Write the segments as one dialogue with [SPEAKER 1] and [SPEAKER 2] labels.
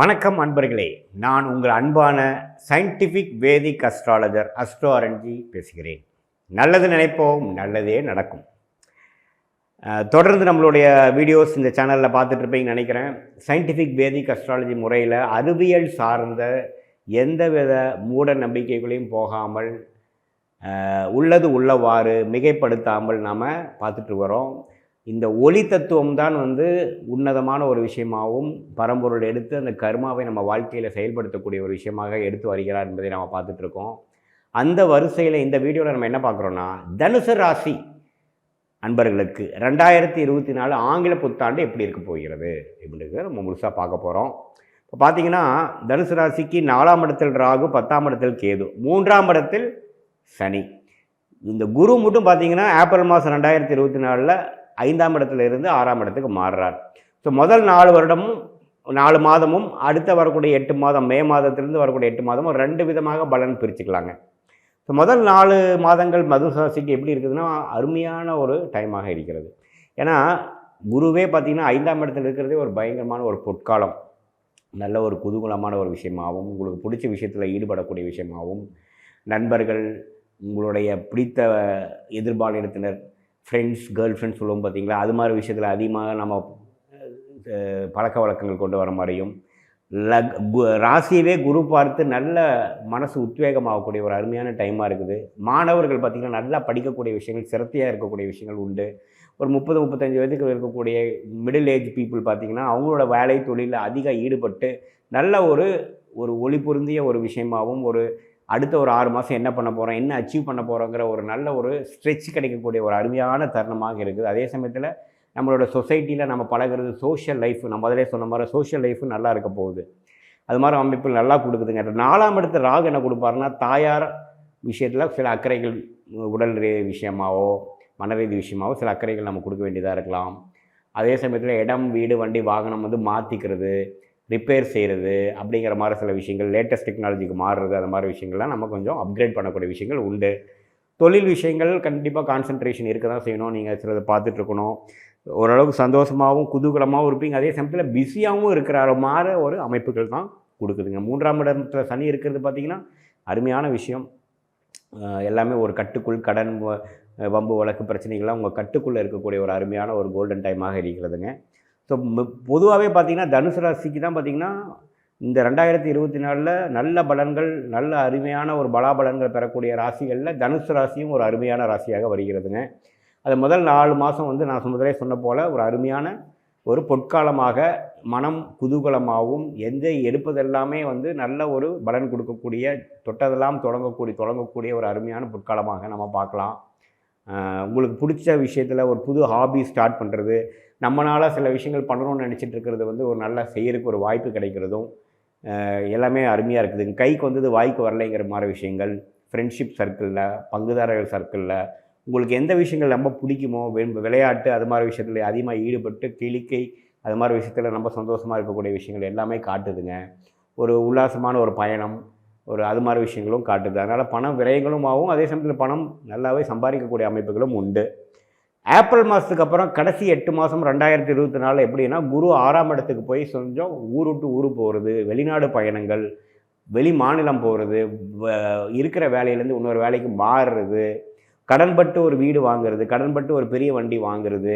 [SPEAKER 1] வணக்கம் அன்பர்களே. நான் உங்கள் அன்பான சயின்டிஃபிக் வேதிக் அஸ்ட்ராலஜர் அஸ்ட்ரோ அரண்ஜி பேசுகிறேன். நல்லது நினைப்போம், நல்லதே நடக்கும். தொடர்ந்து நம்மளுடைய வீடியோஸ் இந்த சேனலில் பார்த்துட்ருப்பீங்கன்னு நினைக்கிறேன். சயின்டிஃபிக் வேதிக் அஸ்ட்ராலஜி முறையில் அறிவியல் சார்ந்த எந்தவித மூட நம்பிக்கைகளையும் போகாமல் உள்ளது உள்ளவாறு மிகைப்படுத்தாமல் நாம் பார்த்துட்டு வரோம். இந்த ஒளி தத்துவம் தான் உன்னதமான ஒரு விஷயமாகவும் பரம்பொருள் எடுத்து அந்த கர்மாவை நம்ம வாழ்க்கையில் செயல்படுத்தக்கூடிய ஒரு விஷயமாக எடுத்து வருகிறார் என்பதை நம்ம பார்த்துட்ருக்கோம். அந்த வரிசையில் இந்த வீடியோவில் நம்ம என்ன பார்க்குறோன்னா, தனுசு ராசி அன்பர்களுக்கு 2024 ஆங்கில புத்தாண்டு எப்படி இருக்க போகிறது அப்படின்றத நம்ம முழுசாக பார்க்க போகிறோம். இப்போ பார்த்தீங்கன்னா, தனுசு ராசிக்கு 4ஆம் இடத்தில் ராகு, 10ஆம் இடத்தில் கேது, 3ஆம் இடத்தில் சனி. இந்த குரு மட்டும் பார்த்தீங்கன்னா ஏப்ரல் மாதம் 2024 5ஆம் இடத்துல இருந்து 6ஆம் இடத்துக்கு மாறுறார். ஸோ முதல் 4 வருடமும் 4 மாதமும் அடுத்த வரக்கூடிய 8 மாதம் மே மாதத்திலிருந்து வரக்கூடிய 8 மாதமும் 2 விதமாக பலன் பிரிச்சுக்கலாங்க. ஸோ முதல் 4 மாதங்கள் தனுசு ராசிக்கு எப்படி இருக்குதுன்னா அருமையான ஒரு டைமாக இருக்கிறது. ஏன்னா குருவே பார்த்திங்கன்னா 5ஆம் இடத்துல இருக்கிறதே ஒரு பயங்கரமான ஒரு பொற்காலம். நல்ல ஒரு குதூகலமான ஒரு விஷயமாகவும் உங்களுக்கு பிடிச்ச விஷயத்தில் ஈடுபடக்கூடிய விஷயமாகவும் நண்பர்கள், உங்களுடைய பிடித்த எதிர்பாலினத்தினர், ஃப்ரெண்ட்ஸ், கேர்ள் ஃப்ரெண்ட்ஸ் சொல்லுவோம் பார்த்தீங்களா, அது மாதிரி விஷயத்தில் அதிகமாக நம்ம பழக்க வழக்கங்கள் கொண்டு வர மாதிரியும் ராசியவே குரு பார்த்து நல்ல மனசு உத்வேகமாகக்கூடிய ஒரு அருமையான டைமாக இருக்குது. மாணவர்கள் பார்த்திங்கன்னா நல்லா படிக்கக்கூடிய விஷயங்கள், சிரத்தையாக இருக்கக்கூடிய விஷயங்கள் உண்டு. ஒரு 30-35 வயதுக்கு இருக்கக்கூடிய மிடில் ஏஜ் பீப்புள் பார்த்திங்கன்னா அவங்களோட வேலை தொழிலில் அதிக ஈடுபட்டு நல்ல ஒரு ஒளி பொருந்திய ஒரு விஷயமாகவும் அடுத்த ஒரு 6 மாதம் என்ன பண்ண போகிறோம், என்ன அச்சீவ் பண்ண போகிறோங்கிற ஒரு நல்ல ஒரு ஸ்ட்ரெச் கிடைக்கக்கூடிய ஒரு அருமையான தருணமாக இருக்குது. அதே சமயத்தில் நம்மளோட சொசைட்டியில் நம்ம பழகிறது சோஷியல் லைஃப், நம்ம முதலே சொன்ன மாதிரி சோஷியல் லைஃபு நல்லா இருக்க போகுது. அது மாதிரி அமைப்புகள் நல்லா கொடுக்குதுங்க. 4ஆம் இடத்து ராகு என்ன கொடுப்பாருன்னா, தாயார் விஷயத்தில் சில அக்கறைகள், உடல் விஷயமாவோ மனரீதி விஷயமாவோ சில அக்கறைகள் நம்ம கொடுக்க வேண்டியதாக இருக்கலாம். அதே சமயத்தில் இடம், வீடு, வண்டி, வாகனம் மாற்றிக்கிறது, ரிப்பேர் செய்கிறது அப்படிங்கிற மாதிரி சில விஷயங்கள், லேட்டஸ்ட் டெக்னாலஜிக்கு மாறுறது, அந்த மாதிரி விஷயங்கள்லாம் நம்ம கொஞ்சம் அப்கிரேட் பண்ணக்கூடிய விஷயங்கள் உண்டு. தொழில் விஷயங்கள் கண்டிப்பாக கான்சன்ட்ரேஷன் இருக்க தான் செய்யணும். நீங்கள் சிலதை பார்த்துட்ருக்கணும். ஓரளவுக்கு சந்தோஷமாகவும் குதூகலமாகவும் இருப்பீங்க. அதே சமயத்தில் பிஸியாகவும் இருக்கிற மாதிரி ஒரு அமைப்புகள் தான் கொடுக்குதுங்க. 3ஆம் இடத்துல சனி இருக்கிறது பார்த்திங்கன்னா அருமையான விஷயம். எல்லாமே ஒரு கட்டுக்குள், கடன், வம்பு வழக்கு பிரச்சனைகள்லாம் உங்கள் கட்டுக்குள்ளே இருக்கக்கூடிய ஒரு அருமையான ஒரு கோல்டன் டைமாக இருக்கிறதுங்க. ஸோ பொதுவாகவே பார்த்திங்கன்னா தனுசு ராசிக்கு தான் பார்த்திங்கன்னா இந்த 2024 நல்ல பலன்கள், நல்ல அருமையான ஒரு பலாபலன்கள் பெறக்கூடிய ராசிகளில் தனுசு ராசியும் ஒரு அருமையான ராசியாக வருகிறதுங்க. அது முதல் 4 மாதம் நான் முதலே சொன்ன போல் ஒரு அருமையான ஒரு பொற்காலமாக, மனம் குதூகலமாகவும், எடுப்பதெல்லாமே நல்ல ஒரு பலன் கொடுக்கக்கூடிய, தொட்டதெல்லாம் தொடங்கக்கூடிய ஒரு அருமையான பொற்காலமாக நம்ம பார்க்கலாம். உங்களுக்கு பிடிச்ச விஷயத்தில் ஒரு புது ஹாபி ஸ்டார்ட் பண்ணுறது, நம்மளால் சில விஷயங்கள் பண்ணணும்னு நினச்சிட்டு இருக்கிறது ஒரு நல்லா செய்கிறதுக்கு ஒரு வாய்ப்பு கிடைக்கிறதும் எல்லாமே அருமையாக இருக்குதுங்க. கைக்கு வாய்க்கு வரலைங்கிற மாதிரி விஷயங்கள், ஃப்ரெண்ட்ஷிப் சர்க்கிளில், பங்குதாரர்கள் சர்க்கிளில் உங்களுக்கு எந்த விஷயங்கள் ரொம்ப பிடிக்குமோ, விளையாட்டு அது மாதிரி விஷயத்தில் அதிகமாக ஈடுபட்டு கிளிக்கை அது மாதிரி விஷயத்தில் ரொம்ப சந்தோஷமாக இருக்கக்கூடிய விஷயங்கள் எல்லாமே காட்டுதுங்க. ஒரு உல்லாசமான ஒரு பயணம், அது மாதிரி விஷயங்களும் காட்டுது. அதனால் பணம் விரயங்களும் ஆகும். அதே சமயத்தில் பணம் நல்லாவே சம்பாதிக்கக்கூடிய அமைப்புகளும் உண்டு. ஏப்ரல் மாதத்துக்கு அப்புறம் கடைசி 8 மாதம் 2024 எப்படின்னா, குரு 6ஆம் இடத்துக்கு போய் கொஞ்சம் ஊர் விட்டு ஊர் போகிறது, வெளிநாடு பயணங்கள், வெளி மாநிலம் போகிறது, இருக்கிற வேலையிலேருந்து இன்னொரு வேலைக்கு மாறுறது, கடன்பட்டு ஒரு வீடு வாங்குறது, கடன்பட்டு ஒரு பெரிய வண்டி வாங்குறது,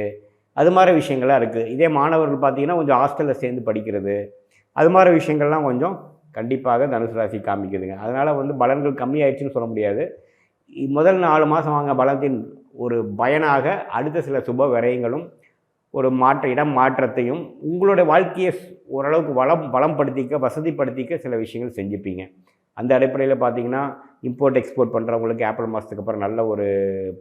[SPEAKER 1] அது மாதிரி விஷயங்கள்லாம் இருக்குது. இதே மாணவர்கள் பார்த்திங்கன்னா கொஞ்சம் ஹாஸ்டலில் சேர்ந்து படிக்கிறது, அது மாதிரி விஷயங்கள்லாம் கொஞ்சம் கண்டிப்பாக தனுசு ராசி காமிக்குதுங்க. அதனால் பலன்கள் கம்மியாயிடுச்சுன்னு சொல்ல முடியாது. முதல் 4 மாதம் வாங்க பலத்தின் ஒரு பயனாக அடுத்த சில சுப விரயங்களும் ஒரு இடம் மாற்றத்தையும் உங்களுடைய வாழ்க்கையை ஓரளவுக்கு பலப்படுத்திக்க, வசதிப்படுத்திக்க சில விஷயங்கள் செஞ்சுப்பீங்க. அந்த அடிப்படையில் பார்த்திங்கன்னா இம்போர்ட் எக்ஸ்போர்ட் பண்ணுறவங்களுக்கு ஏப்ரல் மாதத்துக்கு அப்புறம் நல்ல ஒரு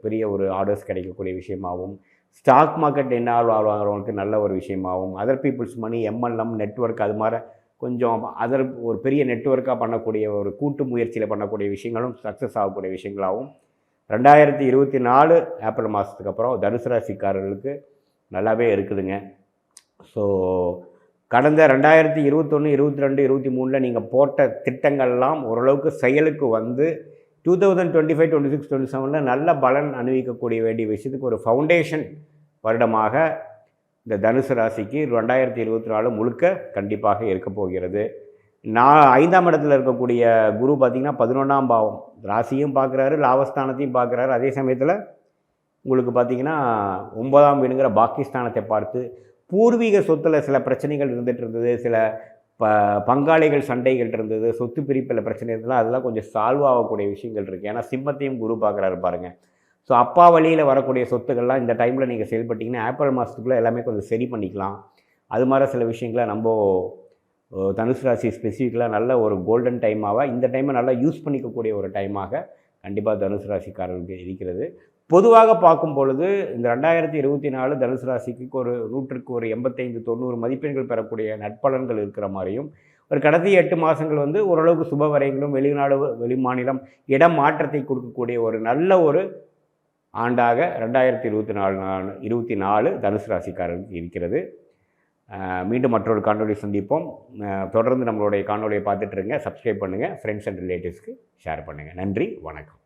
[SPEAKER 1] பெரிய ஒரு ஆர்டர்ஸ் கிடைக்கக்கூடிய விஷயமாகவும், ஸ்டாக் மார்க்கெட் இன்வால்வ் வாங்குறவங்களுக்கு நல்ல ஒரு விஷயமாகவும், அதர் பீப்புள்ஸ் மணி, MLM நெட்வொர்க் அது மாதிரி கொஞ்சம் ஒரு பெரிய நெட்வொர்க்காக பண்ணக்கூடிய ஒரு கூட்டு முயற்சியில் பண்ணக்கூடிய விஷயங்களும் சக்ஸஸ் ஆகக்கூடிய விஷயங்களாகவும் 2024 ஏப்ரல் மாதத்துக்கு அப்புறம் தனுசு ராசிக்காரர்களுக்கு நல்லாவே இருக்குதுங்க. ஸோ கடந்த 2021, 22, 23 நீங்கள் போட்ட திட்டங்கள்லாம் ஓரளவுக்கு செயலுக்கு 2025, 26, 27 நல்ல பலன் அனுபவிக்கக்கூடிய வேண்டிய விஷயத்துக்கு ஒரு ஃபவுண்டேஷன் வருடமாக இந்த தனுசு ராசிக்கு 2024 முழுக்க கண்டிப்பாக இருக்க போகிறது. 5ஆம் இடத்துல இருக்கக்கூடிய குரு பார்த்திங்கன்னா 11ஆம் பாவம் ராசியும் பார்க்குறாரு, லாபஸ்தானத்தையும் பார்க்குறாரு. அதே சமயத்தில் உங்களுக்கு பார்த்திங்கன்னா 9ஆம் வீடுங்கிற பாக்கியஸ்தானத்தை பார்த்து பூர்வீக சொத்தில் சில பிரச்சனைகள் இருந்துகிட்டு இருந்தது, சில பங்காளிகள் சண்டைகள் இருந்தது, சொத்து பிரிப்பில் பிரச்சனை இருந்ததுலாம் அதெல்லாம் கொஞ்சம் சால்வ் ஆகக்கூடிய விஷயங்கள் இருக்குது. ஏன்னா சிம்மத்தையும் குரு பார்க்குறாரு பாருங்கள். ஸோ அப்பா வழியில் வரக்கூடிய சொத்துக்கள்லாம் இந்த டைமில் நீங்கள் செயல்பட்டிங்கன்னா ஏப்ரல் மாதத்துக்குள்ளே எல்லாமே கொஞ்சம் சரி பண்ணிக்கலாம். அது மாதிரி சில விஷயங்களை நம்ம தனுசு ராசி ஸ்பெசிஃபிக்கலாக நல்ல ஒரு கோல்டன் டைமாக இந்த டைமை நல்லா யூஸ் பண்ணிக்கக்கூடிய ஒரு டைமாக கண்டிப்பாக தனுசு ராசிக்காரர்களுக்கு இருக்கிறது. பொதுவாக பார்க்கும் பொழுது இந்த 2024 தனுசு ராசிக்கு ஒரு 100க்கு ஒரு 85-90 மதிப்பெண்கள் பெறக்கூடிய நட்பலன்கள் இருக்கிற மாதிரியும், ஒரு கடைசி 8 மாதங்கள் வந்து ஓரளவுக்கு சுப வரைகளும் வெளிநாடு வெளிமாநிலம் இடம் மாற்றத்தை கொடுக்கக்கூடிய ஒரு நல்ல ஒரு ஆண்டாக 2024 தனுசு ராசிக்காரர்களுக்கு இருக்கிறது. மீண்டும் மற்றொரு காணொளி சந்திப்போம். தொடர்ந்து நம்மளுடைய காணொலியை பார்த்துட்டு இருங்க, சப்ஸ்கிரைப் பண்ணுங்கள், ஃப்ரெண்ட்ஸ் அண்ட் ரிலேட்டிவ்ஸ்க்கு ஷேர் பண்ணுங்கள். நன்றி, வணக்கம்.